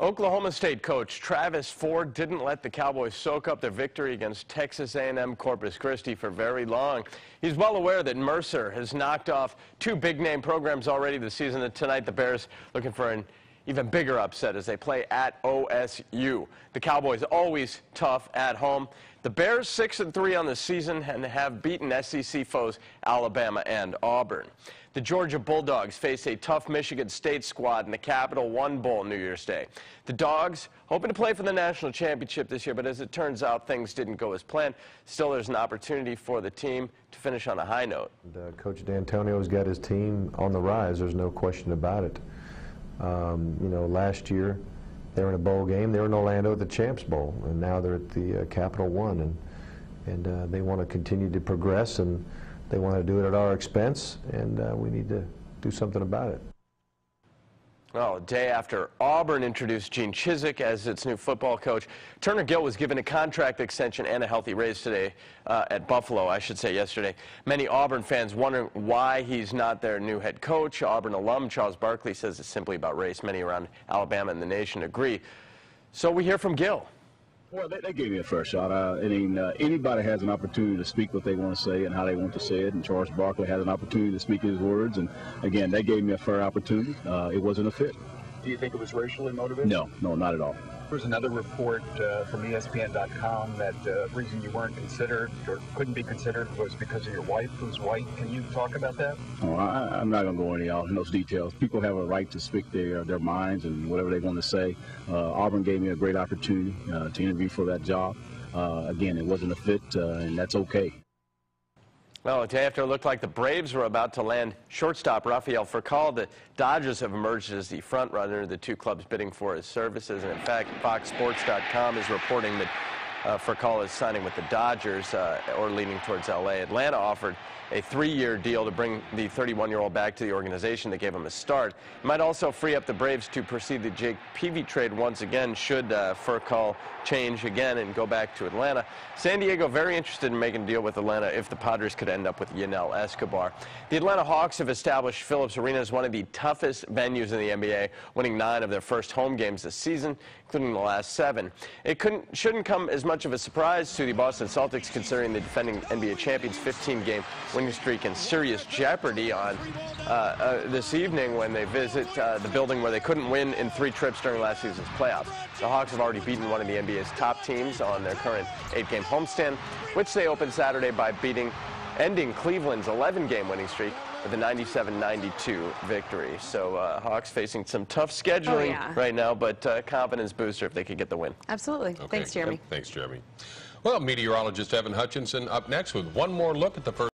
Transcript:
Oklahoma State coach Travis Ford didn't let the Cowboys soak up their victory against Texas A&M Corpus Christi for very long. He's well aware that Mercer has knocked off two big-name programs already this season, and tonight the Bears looking for an even bigger upset as they play at OSU. The Cowboys always tough at home. The Bears 6-3 on the season and have beaten SEC foes Alabama and Auburn. The Georgia Bulldogs face a tough Michigan State squad in the Capital One Bowl New Year's Day. The Dogs hoping to play for the national championship this year, but as it turns out, things didn't go as planned. Still, there's an opportunity for the team to finish on a high note. Coach D'Antonio's got his team on the rise. There's no question about it. You know, last year they were in a bowl game. They were in Orlando at the Champs Bowl, and now they're at the Capital One, and they want to continue to progress, and they want to do it at our expense, and we need to do something about it. Well, a day after Auburn introduced Gene Chizik as its new football coach, Turner Gill was given a contract extension and a healthy raise today at Buffalo, I should say yesterday. Many Auburn fans wondering why he's not their new head coach. Auburn alum Charles Barkley says it's simply about race. Many around Alabama and the nation agree. So we hear from Gill. Well, they gave me a fair shot. I mean, anybody has an opportunity to speak what they want to say and how they want to say it, and Charles Barkley has an opportunity to speak his words, and again, they gave me a fair opportunity. It wasn't a fit. Do you think it was racially motivated? No, not at all. There was another report from ESPN.com that the reason you weren't considered or couldn't be considered was because of your wife, who's white. Can you talk about that? Oh, I'm not going to go into those details. People have a right to speak their minds and whatever they want to say. Auburn gave me a great opportunity to interview for that job. Again, it wasn't a fit, and that's okay. Well, a day after it looked like the Braves were about to land shortstop Rafael Furcal, the Dodgers have emerged as the front runner, the two clubs bidding for his services. And in fact, FoxSports.com is reporting that Furcal is signing with the Dodgers or leaning towards L.A. Atlanta offered a 3-year deal to bring the 31-year-old back to the organization that gave him a start. It might also free up the Braves to pursue the Jake Peavy trade once again should Furcal change again and go back to Atlanta. San Diego very interested in making a deal with Atlanta if the Padres could end up with Yunel Escobar. The Atlanta Hawks have established Phillips Arena as one of the toughest venues in the NBA, winning 9 of their first home games this season, including the last 7. It shouldn't come as much of a surprise to the Boston Celtics, considering the defending NBA champions' 15-game winning streak in serious jeopardy on this evening when they visit the building where they couldn't win in 3 trips during last season's playoffs. The Hawks have already beaten one of the NBA's top teams on their current 8-game homestand, which they opened Saturday by ending Cleveland's 11-game winning streak with a 97-92 victory. So Hawks facing some tough scheduling right now, but confidence booster if they could get the win. Absolutely. Okay. Thanks, Jeremy. Thanks, Jeremy. Well, meteorologist Evan Hutchinson up next with one more look at the first